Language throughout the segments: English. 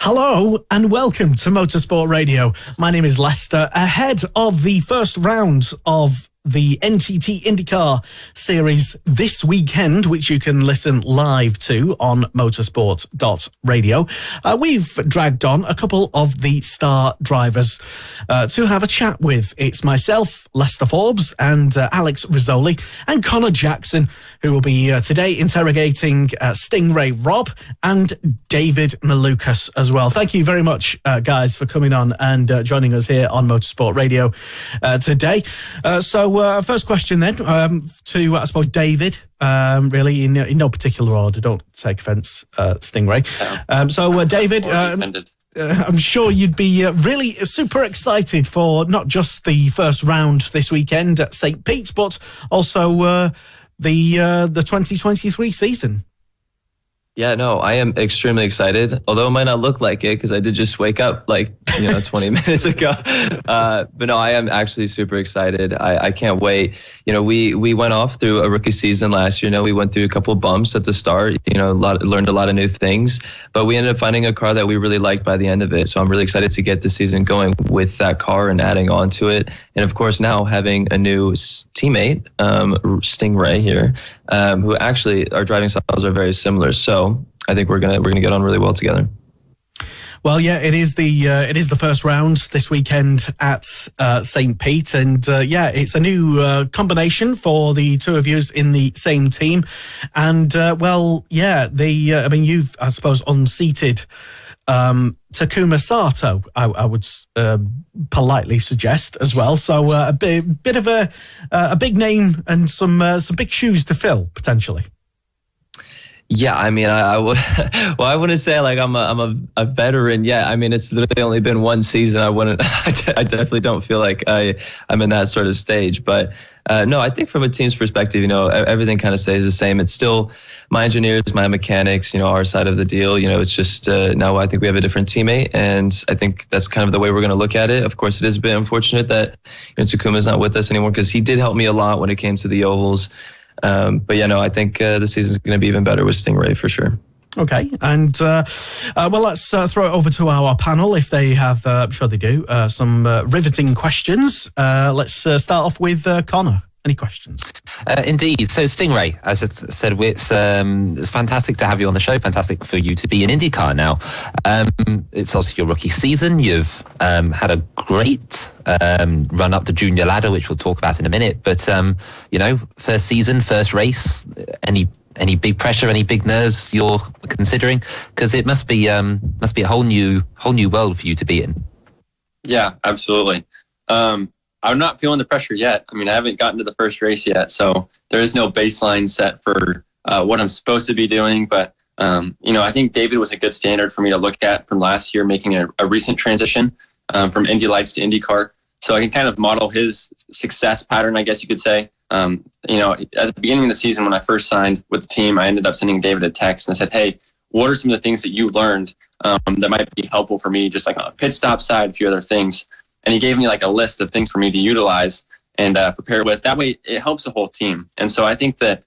Hello and welcome to Motorsport Radio. My name is Lester. Ahead of the first round of the NTT INDYCAR Series this weekend, which you can listen live to on motorsport.radio, we've dragged on a couple of the star drivers to have a chat with. It's myself, Lester Forbes, and Alex Rizzoli, and Connor Jackson, who will be today interrogating Stingray Robb and David Malukas as well. Thank you very much, guys, for coming on and joining us here on Motorsport Radio today. So first question then to, I suppose, David, really in no particular order. Don't take offence, Stingray. So David, I'm sure you'd be really super excited for not just the first round this weekend at St. Pete's, but also the 2023 season. Yeah, no, I am extremely excited, although it might not look like it because I did just wake up 20 minutes ago. But no, I am actually super excited. I can't wait. We went off through a rookie season last year. We went through a couple of bumps at the start, learned a lot of new things, but we ended up finding a car that we really liked by the end of it. So I'm really excited to get the season going with that car and adding on to it. And of course, now having a new teammate, Stingray here, who actually our driving styles are very similar. So I think we're gonna get on really well together. Well, yeah, it is the first round this weekend at St. Pete, and it's a new combination for the two of you in the same team, and you've, I suppose, unseated Takuma Sato, I would politely suggest as well. So a bit of a big name and some big shoes to fill potentially. Yeah, I mean, I would. Well, I wouldn't say I'm a veteran yet. I mean, it's literally only been one season. I definitely don't feel like I'm in that sort of stage. But no, I think from a team's perspective, everything kind of stays the same. It's still my engineers, my mechanics, our side of the deal. It's just now I think we have a different teammate, and I think that's kind of the way we're going to look at it. Of course, it is a bit unfortunate that Takuma's not with us anymore because he did help me a lot when it came to the ovals. But I think the season's going to be even better with Stingray for sure. Okay, and let's throw it over to our panel if they have, I'm sure they do, some riveting questions. Let's start off with Connor. Any questions? Indeed. So Stingray, as I said, it's fantastic to have you on the show. Fantastic for you to be in IndyCar now. It's also your rookie season. You've had a great run up the junior ladder, which we'll talk about in a minute. But first season, first race. Any big pressure, any big nerves you're considering? Because it must be a whole new world for you to be in. Yeah, absolutely. I'm not feeling the pressure yet. I mean, I haven't gotten to the first race yet, so there is no baseline set for what I'm supposed to be doing. But, I think David was a good standard for me to look at from last year, making a recent transition from Indy Lights to IndyCar. So I can kind of model his success pattern, I guess you could say. At the beginning of the season, when I first signed with the team, I ended up sending David a text and I said, hey, what are some of the things that you learned that might be helpful for me, just like on a pit stop side, a few other things. And he gave me a list of things for me to utilize and prepare with. That way, it helps the whole team. And so I think that,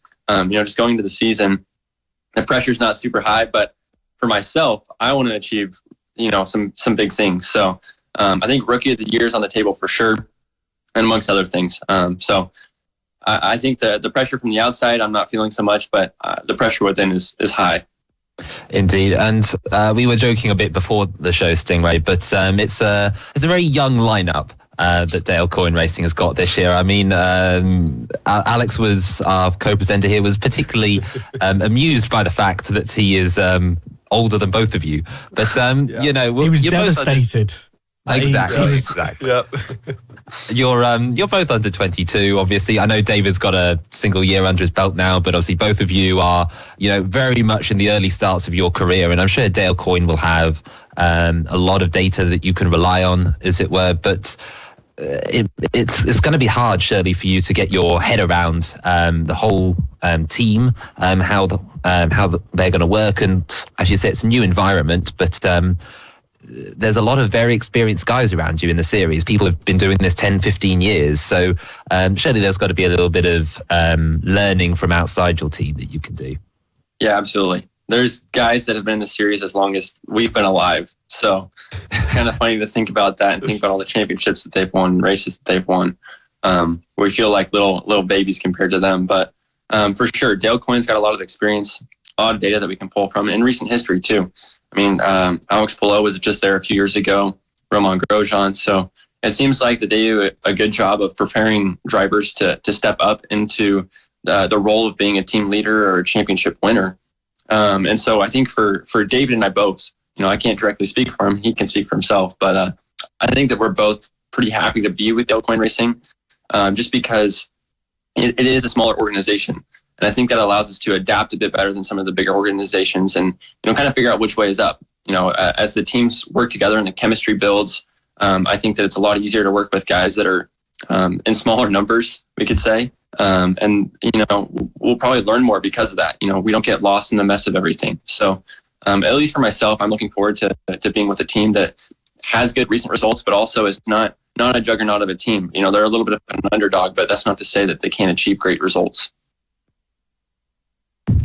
just going into the season, the pressure's not super high. But for myself, I want to achieve, some big things. So I think Rookie of the Year is on the table for sure, and amongst other things. So I think the pressure from the outside, I'm not feeling so much, but the pressure within is high. Indeed, and we were joking a bit before the show, Stingray, but it's a very young lineup that Dayle Coyne Racing has got this year. I mean, Alex was our co-presenter here, was particularly amused by the fact that he is older than both of you. But he was devastated. Exactly. Yep. You're both under 22, obviously. I know David's got a single year under his belt now, but obviously both of you are, very much in the early starts of your career. And I'm sure Dayle Coyne will have a lot of data that you can rely on, as it were. But it's going to be hard, surely, for you to get your head around the whole team, how they're going to work. And as you say, it's a new environment, but there's a lot of very experienced guys around you in the series. People have been doing this 10, 15 years. So surely there's got to be a little bit of learning from outside your team that you can do. Yeah, absolutely. there's guys that have been in the series as long as we've been alive. So it's kind of funny to think about that and think about all the championships that they've won, races that they've won. We feel like little babies compared to them. But for sure, Dayle Coyne's got a lot of experience, a lot of data that we can pull from in recent history too. I mean, Alex Palou was just there a few years ago, Romain Grosjean. So it seems like that they do a good job of preparing drivers to step up into the role of being a team leader or a championship winner. And so I think for David and I both, I can't directly speak for him. He can speak for himself. But I think that we're both pretty happy to be with Dayle Coyne Racing just because it is a smaller organization. And I think that allows us to adapt a bit better than some of the bigger organizations and, kind of figure out which way is up. As the teams work together and the chemistry builds, I think that it's a lot easier to work with guys that are in smaller numbers, we could say. And we'll probably learn more because of that. We don't get lost in the mess of everything. So at least for myself, I'm looking forward to being with a team that has good recent results, but also is not a juggernaut of a team. They're a little bit of an underdog, but that's not to say that they can't achieve great results.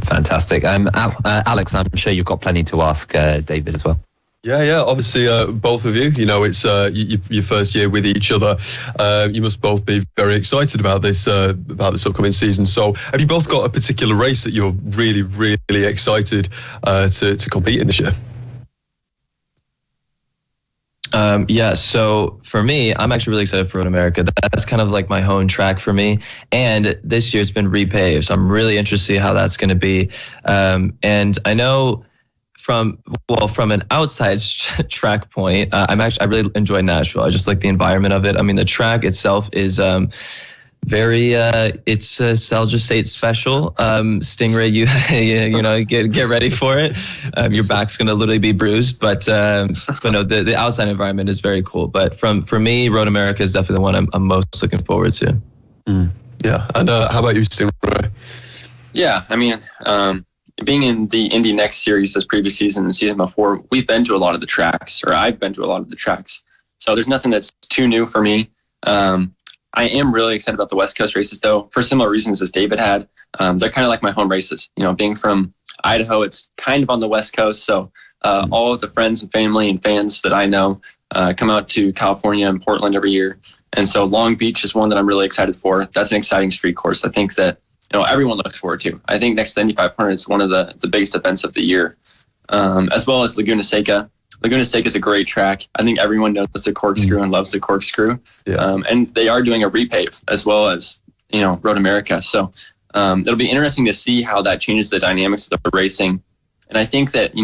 Fantastic. Alex, I'm sure you've got plenty to ask David as well. Yeah. Obviously, both of you, it's your first year with each other. You must both be very excited about this upcoming season. So, have you both got a particular race that you're really, really excited to compete in this year? So for me, I'm actually really excited for Road America. That's kind of like my home track for me. And this year it's been repaved. So I'm really interested to see how that's going to be. And I know from an outside track point, I really enjoy Nashville. I just like the environment of it. I mean, the track itself is very I'll just say it's special. Stingray, you get ready for it. Your back's gonna literally be bruised, but no, the outside environment is very cool. But for me, Road America is definitely the one I'm most looking forward to. Yeah, and how about you, Stingray? Yeah, I mean, being in the Indy Next series this previous season and season before, we've been to a lot of the tracks, or I've been to a lot of the tracks. So there's nothing that's too new for me. I am really excited about the West Coast races, though, for similar reasons as David had. They're kind of like my home races. Being from Idaho, it's kind of on the West Coast. So all of the friends and family and fans that I know come out to California and Portland every year. And so Long Beach is one that I'm really excited for. That's an exciting street course. I think that everyone looks forward to. I think next to the Indy 500, it's one of the biggest events of the year, as well as Laguna Seca. Laguna Seca is a great track. I think everyone knows the corkscrew and loves the corkscrew. Yeah. And they are doing a repave as well as, Road America. So it'll be interesting to see how that changes the dynamics of the racing. And I think that,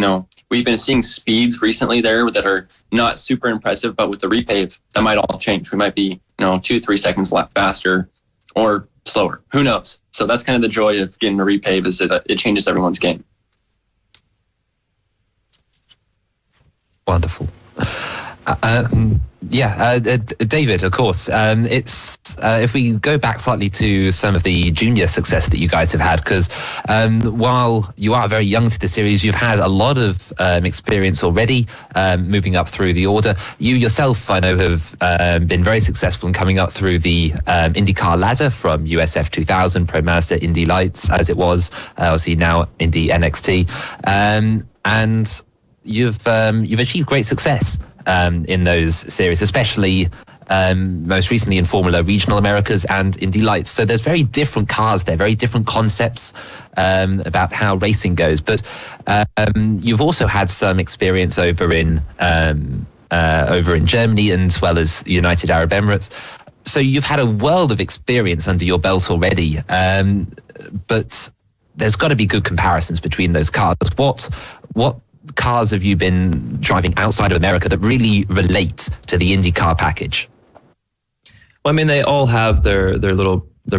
we've been seeing speeds recently there that are not super impressive, but with the repave, that might all change. We might be, 2-3 seconds faster or slower. Who knows? So that's kind of the joy of getting a repave, is that it changes everyone's game. Wonderful. David, of course. It's if we go back slightly to some of the junior success that you guys have had, because while you are very young to the series, you've had a lot of experience already moving up through the order. You yourself, I know, have been very successful in coming up through the IndyCar ladder from USF 2000, Pro Mazda, Indy Lights, as it was, obviously now Indy NXT, and you've achieved great success in those series, especially most recently in Formula Regional Americas and Indy Lights. So there's very different cars there, very different concepts about how racing goes. But you've also had some experience over in Germany and as well as the United Arab Emirates. So you've had a world of experience under your belt already. But there's got to be good comparisons between those cars. What cars have you been driving outside of America that really relate to the IndyCar package? Well, I mean, they all have their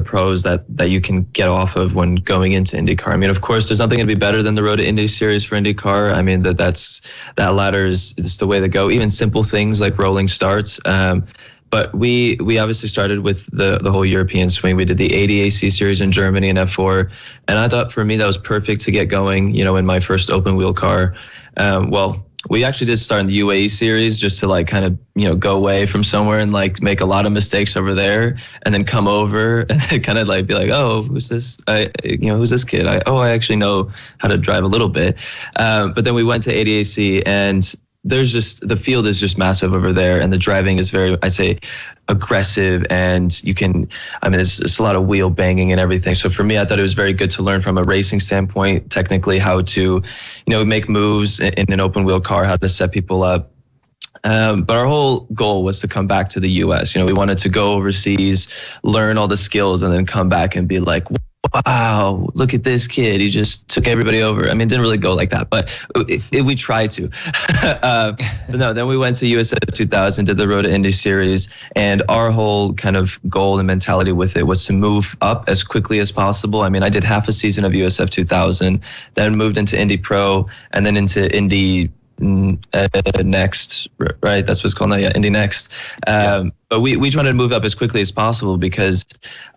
pros that you can get off of when going into IndyCar. I mean, of course, there's nothing going to be better than the Road to Indy series for IndyCar. I mean, that ladder is the way to go. Even simple things like rolling starts. But we obviously started with the whole European swing. We did the ADAC series in Germany and F4. And I thought for me that was perfect to get going, in my first open wheel car. we actually did start in the UAE series just to like kind of, go away from somewhere and like make a lot of mistakes over there and then come over and then kind of like be like, oh, who's this? Who's this kid? I actually know how to drive a little bit. But then we went to ADAC, and the field is just massive over there, and the driving is very, I say, aggressive, and there's a lot of wheel banging and everything. So for me, I thought it was very good to learn from a racing standpoint, technically how to, make moves in an open wheel car, how to set people up. But our whole goal was to come back to the US. We wanted to go overseas, learn all the skills, and then come back and be like, wow, look at this kid. He just took everybody over. It didn't really go like that, but we tried to. But no, then we went to USF 2000, did the Road to Indy series, and our whole kind of goal and mentality with it was to move up as quickly as possible. I did half a season of USF 2000, then moved into Indy Pro, and then into Indy Next, right? That's what it's called now. Yeah, Indy Next. But we wanted to move up as quickly as possible because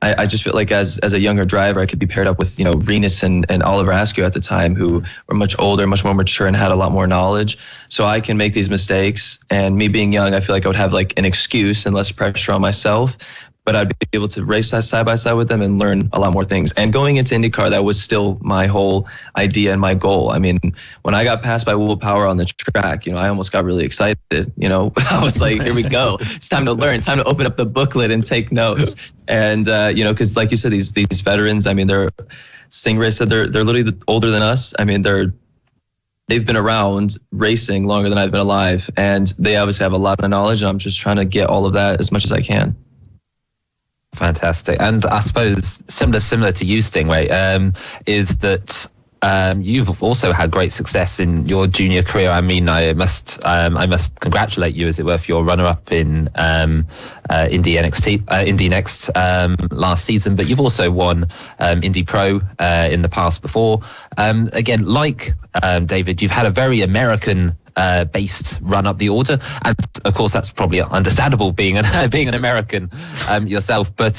I just feel like as a younger driver, I could be paired up with, Renus and Oliver Askew at the time, who were much older, much more mature, and had a lot more knowledge. So I can make these mistakes. And me being young, I feel like I would have like an excuse and less pressure on myself. But I'd be able to race side by side with them and learn a lot more things. And going into IndyCar, that was still my whole idea and my goal. When I got passed by Will Power on the track, I almost got really excited. I was like, here we go. It's time to learn. It's time to open up the booklet and take notes. And, because like you said, these veterans, Stingray said they're literally older than us. They've been around racing longer than I've been alive. And they obviously have a lot of knowledge. And I'm just trying to get all of that as much as I can. Fantastic. And I suppose similar to you, Stingray, is that you've also had great success in your junior career. I must congratulate you, as it were, for your runner-up in Indy Next last season. But you've also won Indy Pro in the past before. Again, like David, you've had a very American based run up the order, and of course that's probably understandable being an American yourself, but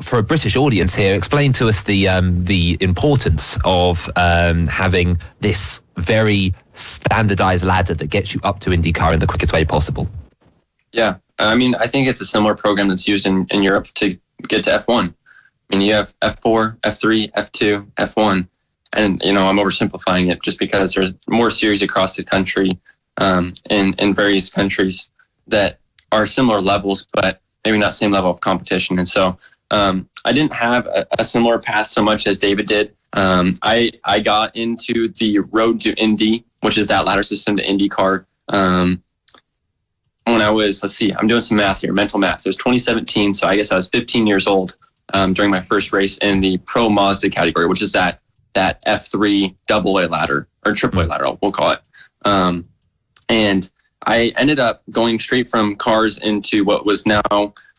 for a British audience here, explain to us the importance of having this very standardized ladder that gets you up to IndyCar in the quickest way possible. Yeah, I think it's a similar program that's used in Europe to get to F1. You have F4, F3, F2, F1. And, I'm oversimplifying it just because there's more series across the country in various countries that are similar levels, but maybe not same level of competition. And so I didn't have a similar path so much as David did. I got into the Road to Indy, which is that ladder system to IndyCar, when I was, I'm doing some math here, mental math. It was 2017, so I guess I was 15 years old during my first race in the Pro Mazda category, which is that F3 AA ladder, or AAA ladder, we'll call it. And I ended up going straight from cars into what was now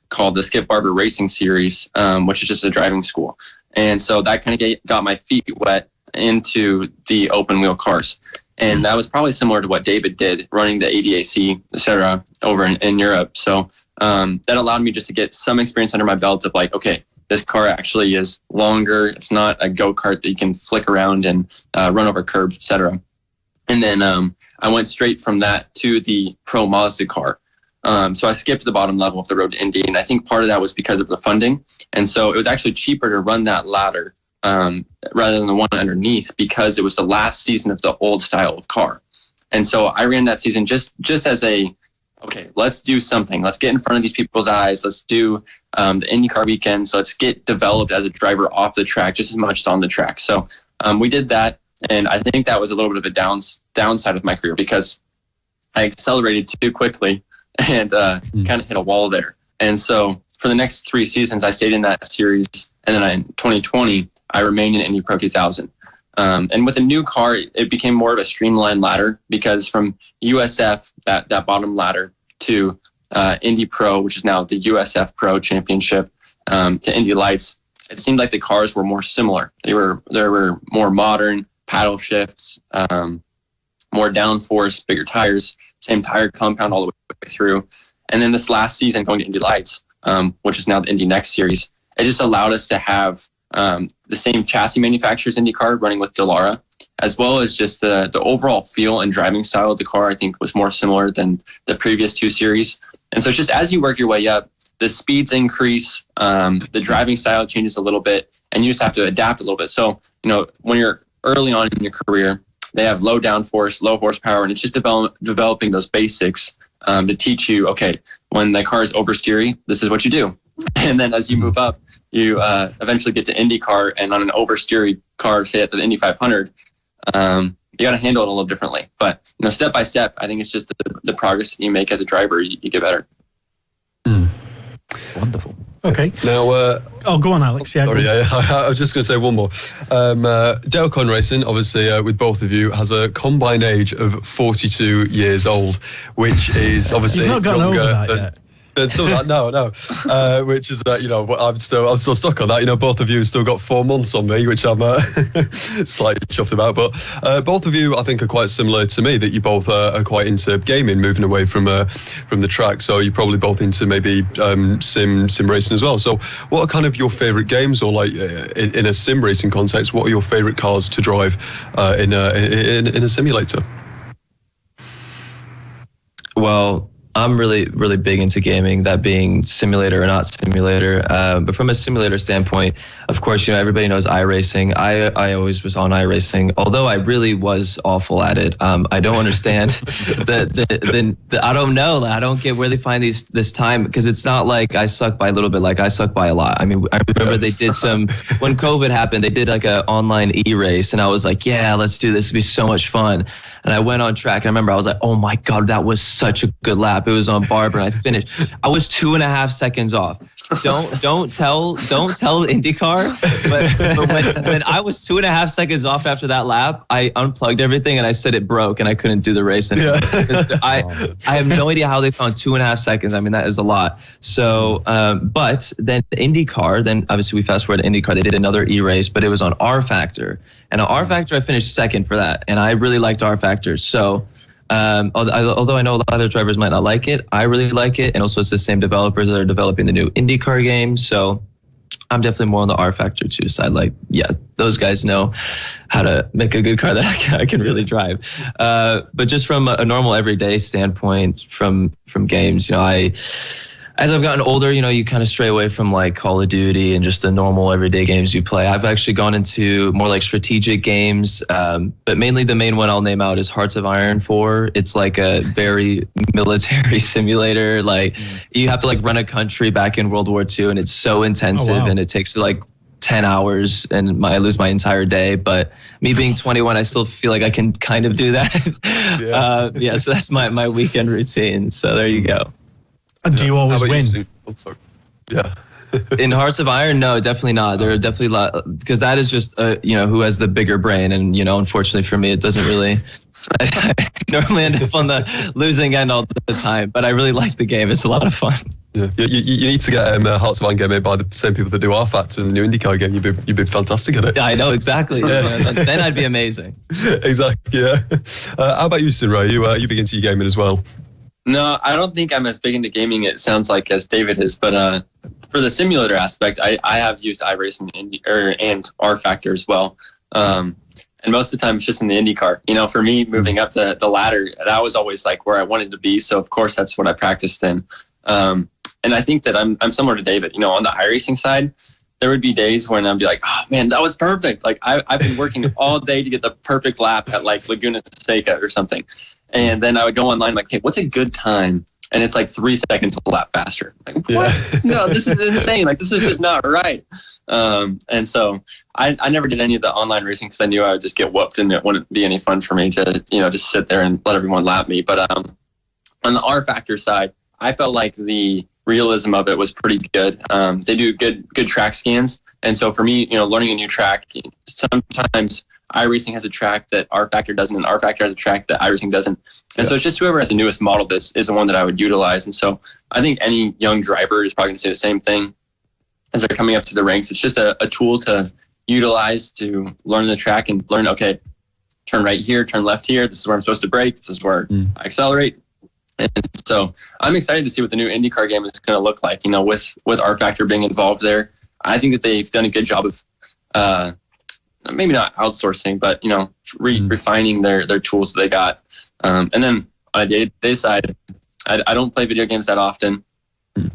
called the Skip Barber Racing Series, which is just a driving school. And so that kind of got my feet wet into the open wheel cars. And that was probably similar to what David did, running the ADAC, et cetera, over in Europe. So that allowed me just to get some experience under my belt of like, okay, this car actually is longer. It's not a go-kart that you can flick around and run over curbs, et cetera. And then I went straight from that to the Pro Mazda car. So I skipped the bottom level of the Road to Indy, and I think part of that was because of the funding. And so it was actually cheaper to run that ladder rather than the one underneath, because it was the last season of the old style of car. And so I ran that season just as okay, let's do something. Let's get in front of these people's eyes. Let's do the IndyCar weekend. So let's get developed as a driver off the track just as much as on the track. So we did that. And I think that was a little bit of a downside of my career, because I accelerated too quickly and kind of hit a wall there. And so for the next 3 seasons, I stayed in that series. And then in 2020, I remained in Indy Pro 2000. And with a new car, it became more of a streamlined ladder, because from USF, that bottom ladder, to Indy Pro, which is now the USF Pro Championship, to Indy Lights, it seemed like the cars were more similar. They were more modern, paddle shifts, more downforce, bigger tires, same tire compound all the way through. And then this last season, going to Indy Lights, which is now the Indy Next Series, it just allowed us to have the same chassis manufacturers IndyCar running with Dallara, as well as just the overall feel and driving style of the car, I think was more similar than the previous two series. And so it's just as you work your way up, the speeds increase, the driving style changes a little bit, and you just have to adapt a little bit. So, when you're early on in your career, they have low downforce, low horsepower, and it's just developing those basics to teach you, okay, when the car is oversteery, this is what you do. And then as you move up, you eventually get to IndyCar, and on an oversteery car, say at the Indy 500, you got to handle it a little differently. But step by step, I think it's just the progress that you make as a driver, you get better. Wonderful. Okay. Now, go on, Alex. Yeah. Sorry, I was just going to say one more. Dayle Coyne Racing, obviously, with both of you, has a combined age of 42 years old, which is obviously He's not gotten over that yet. So that, no, which is I'm still stuck on that. Both of you have still got 4 months on me, which I'm slightly chuffed about. But both of you, I think, are quite similar to me. That you both are quite into gaming, moving away from the track. So you're probably both into maybe sim racing as well. So what are kind of your favourite games, or like in a sim racing context, what are your favourite cars to drive in a simulator? Well, I'm really, really big into gaming, that being simulator or not simulator. But from a simulator standpoint, of course, everybody knows iRacing. I always was on iRacing, although I really was awful at it. I don't understand I don't know. I don't get where they find this time, because it's not like I suck by a little bit, like I suck by a lot. I mean, I remember they did when COVID happened, they did like an online e-race, and I was like, yeah, let's do this. It'd be so much fun. And I went on track, and I remember I was like, oh my God, that was such a good lap. It was on Barber, and I finished. I was 2.5 seconds off. Don't tell IndyCar, but when I was 2.5 seconds off after that lap, I unplugged everything and I said it broke and I couldn't do the race anymore. Yeah. I have no idea how they found 2.5 seconds. I mean, that is a lot. So, but then IndyCar, then obviously we fast forward to IndyCar, they did another e-race, but it was on R Factor. And on R Factor, I finished second for that. And I really liked R Factor. So, although I know a lot of drivers might not like it, I really like it. And also it's the same developers that are developing the new IndyCar game. So I'm definitely more on the R Factor 2 side. Like, yeah, those guys know how to make a good car that I can really drive. But just from a normal everyday standpoint from games, as I've gotten older, you kind of stray away from like Call of Duty and just the normal everyday games you play. I've actually gone into more like strategic games, but mainly the main one I'll name out is Hearts of Iron 4. It's like a very military simulator. Like you have to like run a country back in World War II, and it's so intensive and it takes like 10 hours and I lose my entire day. But me being 21, I still feel like I can kind of do that. So that's my weekend routine. So there you go. And do you always win? Sorry. Yeah. In Hearts of Iron, no, definitely not. There are definitely a lot, because that is just, who has the bigger brain. And, unfortunately for me, it doesn't really, I normally end up on the losing end all the time. But I really like the game. It's a lot of fun. Yeah, you need to get Hearts of Iron game made by the same people that do R Factor in the new IndyCar game. You'd be fantastic at it. Yeah, I know, exactly. Then I'd be amazing. Exactly, yeah. How about you, Sinray? You big into your gaming as well? No, I don't think I'm as big into gaming, it sounds like, as David is. But for the simulator aspect, I have used iRacing and R Factor as well. And most of the time, it's just in the IndyCar. For me, moving up the ladder, that was always like where I wanted to be. So, of course, that's what I practiced in. And I think that I'm similar to David. On the iRacing side, there would be days when I'd be like, oh, man, that was perfect. Like, I've been working all day to get the perfect lap at, like, Laguna Seca or something. And then I would go online like, hey, what's a good time? And it's like 3 seconds a lap faster. Like, what? Yeah. No, this is insane. Like, this is just not right. And so I never did any of the online racing because I knew I would just get whooped and it wouldn't be any fun for me to, just sit there and let everyone lap me. But on the R Factor side, I felt like the realism of it was pretty good. They do good track scans. And so for me, learning a new track, sometimes iRacing has a track that R Factor doesn't, and R Factor has a track that iRacing doesn't. And so it's just whoever has the newest model this is the one that I would utilize. And so I think any young driver is probably going to say the same thing as they're coming up to the ranks. It's just a tool to utilize to learn the track and learn, okay, turn right here, turn left here. This is where I'm supposed to brake. This is where I accelerate. And so I'm excited to see what the new IndyCar game is going to look like, with R Factor being involved there. I think that they've done a good job of maybe not outsourcing, but refining their tools that they got. And then on a day-to-day side, I don't play video games that often,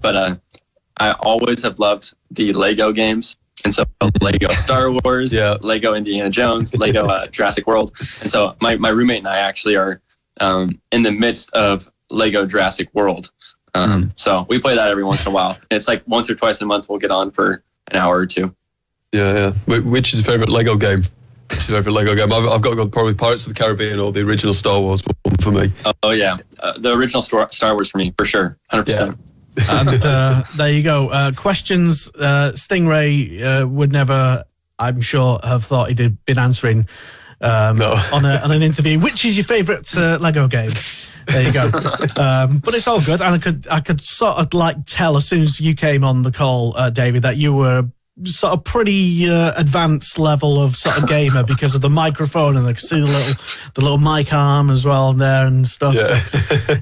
but I always have loved the Lego games. And so Lego Star Wars, Lego Indiana Jones, Lego Jurassic World. And so my roommate and I actually are in the midst of Lego Jurassic World. So we play that every once in a while. It's like once or twice a month we'll get on for an hour or two. Yeah. Which is your favorite Lego game? Which is your favorite Lego game? I've got to go probably Pirates of the Caribbean or the original Star Wars one for me. Oh yeah, the original Star Wars for me, for sure, 100%. And there you go. Questions Stingray would never, I'm sure, have thought he'd been answering on an interview. Which is your favourite Lego game? There you go. But it's all good, and I could sort of like tell as soon as you came on the call, David, that you were sort of pretty advanced level of sort of gamer because of the microphone, and I could see the little mic arm as well there and stuff. Yeah. So,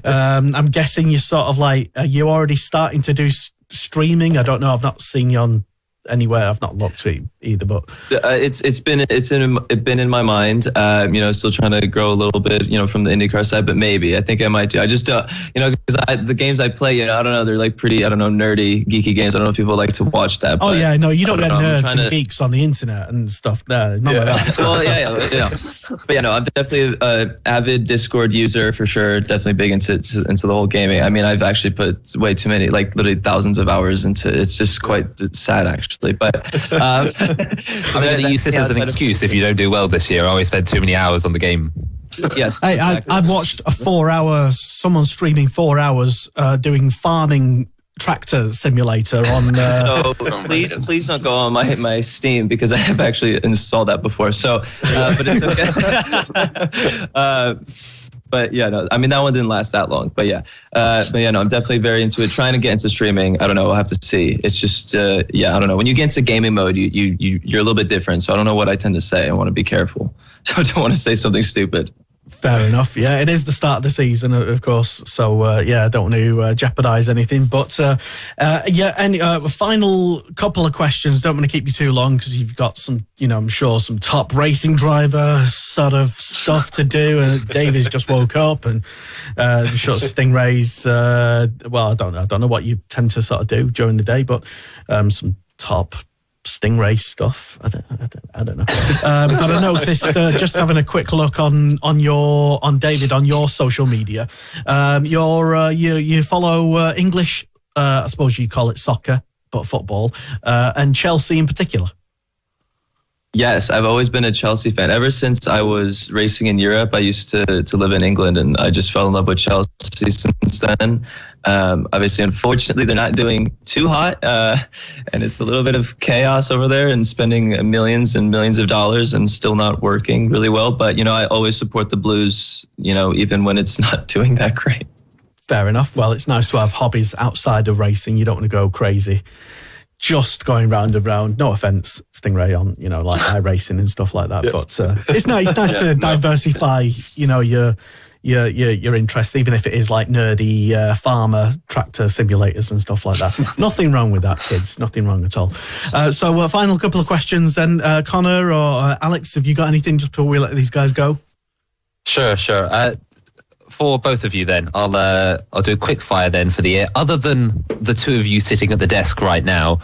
I'm guessing you're sort of like, are you already starting to do streaming? I don't know. I've not seen you on anywhere. I've not looked at it either, but it's been in my mind. Still trying to grow a little bit, from the IndyCar side, but maybe I think I might do. I just don't, because the games I play, I don't know, they're like pretty, nerdy, geeky games. I don't know if people like to watch that. Oh yeah, no, you don't get nerds and geeks on the internet and stuff. No, not like that. Well, yeah. But I'm definitely an avid Discord user for sure. Definitely big into the whole gaming. I mean, I've actually put way too many, like literally thousands of hours into. It's just quite sad actually, but. I'm going to use this as an excuse if you don't do well this year. I always spend too many hours on the game. Yes. Hey, exactly. I've watched someone streaming 4 hours doing farming tractor simulator on. So please don't go on my Steam because I have actually installed that before. So, but it's okay. But yeah, no, I mean, that one didn't last that long, but yeah, no, I'm definitely very into it. Trying to get into streaming. I don't know. We'll have to see. It's just, I don't know. When you get into gaming mode, you're a little bit different. So I don't know what I tend to say. I want to be careful. So I don't want to say something stupid. Fair enough. Yeah, it is the start of the season, of course. So, I don't want to jeopardize anything. But, any final couple of questions. Don't want to keep you too long because you've got some, I'm sure some top racing driver sort of stuff to do. David's just woke up and I'm sure Stingray's, I don't know what you tend to sort of do during the day, but some top Stingray stuff. I don't know. But I noticed just having a quick look on David on your social media. You follow English. I suppose you call it soccer, but football, and Chelsea in particular. Yes, I've always been a Chelsea fan. Ever since I was racing in Europe, I used to live in England, and I just fell in love with Chelsea since then. Obviously, unfortunately, they're not doing too hot, and it's a little bit of chaos over there and spending millions and millions of dollars and still not working really well. But, I always support the Blues, even when it's not doing that great. Fair enough. Well, it's nice to have hobbies outside of racing. You don't want to go crazy just going round and round. No offense, Stingray, on like iRacing and stuff like that. Yeah. But it's nice to diversify your interests, even if it is like nerdy farmer tractor simulators and stuff like that. Nothing wrong with that, kids. Nothing wrong at all. So final couple of questions then. Connor or Alex, have you got anything just before we let these guys go? Sure. For both of you then, I'll do a quick fire then for the year. Other than the two of you sitting at the desk right now,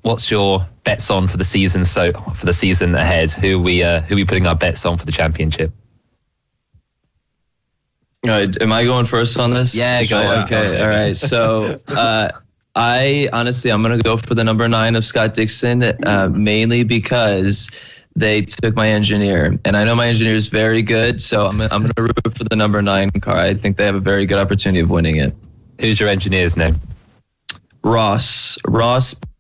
what's your bets on for the season? So for the season ahead, who are we putting our bets on for the championship? Am I going first on this? Yeah, go. Okay, all right. So I'm going to go for the number 9 of Scott Dixon, mainly because they took my engineer, and I know my engineer is very good, so I'm going to root for the number 9 car. I think they have a very good opportunity of winning it. Who's your engineer's name? Ross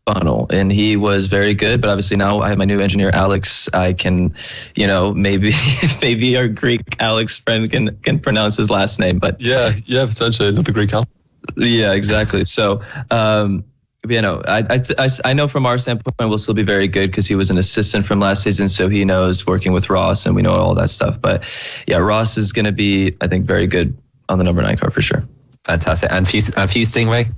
Bunnell, and he was very good, but obviously now I have my new engineer, Alex. I can, maybe our Greek Alex friend can pronounce his last name, but yeah, potentially another Greek Alex. Yeah, exactly. So, I know from our standpoint we'll still be very good because he was an assistant from last season, so he knows working with Ross, and we know all that stuff. But yeah, Ross is going to be, I think, very good on the number 9 car for sure. Fantastic. And for you, Stingray?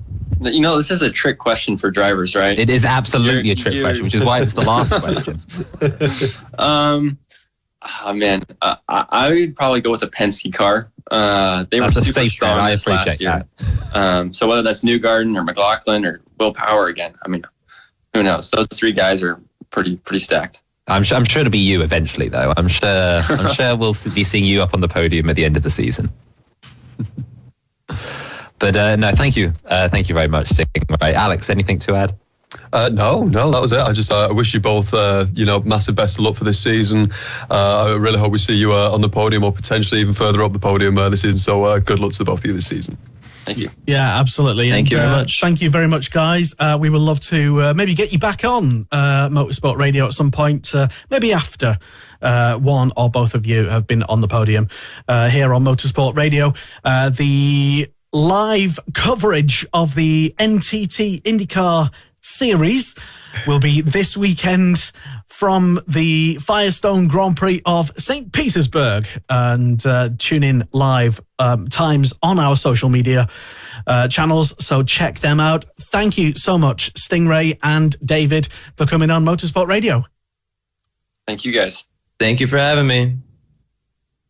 You know, this is a trick question for drivers, right? It is absolutely a trick question, which is why it's the last question. Oh, man, I would probably go with a Penske car. They were super strong this last year. So whether that's Newgarden or McLaughlin or Will Power again, I mean, who knows? Those three guys are pretty stacked. I'm sure it'll be you eventually, though. I'm sure we'll be seeing you up on the podium at the end of the season. But no, thank you very much, Stingray. Alex, anything to add? No, that was it. I wish you both, massive best of luck for this season. I really hope we see you on the podium or potentially even further up the podium this season. So good luck to the both of you this season. Thank you. Yeah, absolutely. Thank you very much. Thank you very much, guys. We would love to maybe get you back on Motorsport Radio at some point, maybe after one or both of you have been on the podium here on Motorsport Radio. The live coverage of the NTT INDYCAR Series will be this weekend from the Firestone Grand Prix of St. Petersburg, and tune in live times on our social media channels, so check them out. Thank you so much, Stingray and David, for coming on Motorsport Radio. Thank you, guys. Thank you for having me.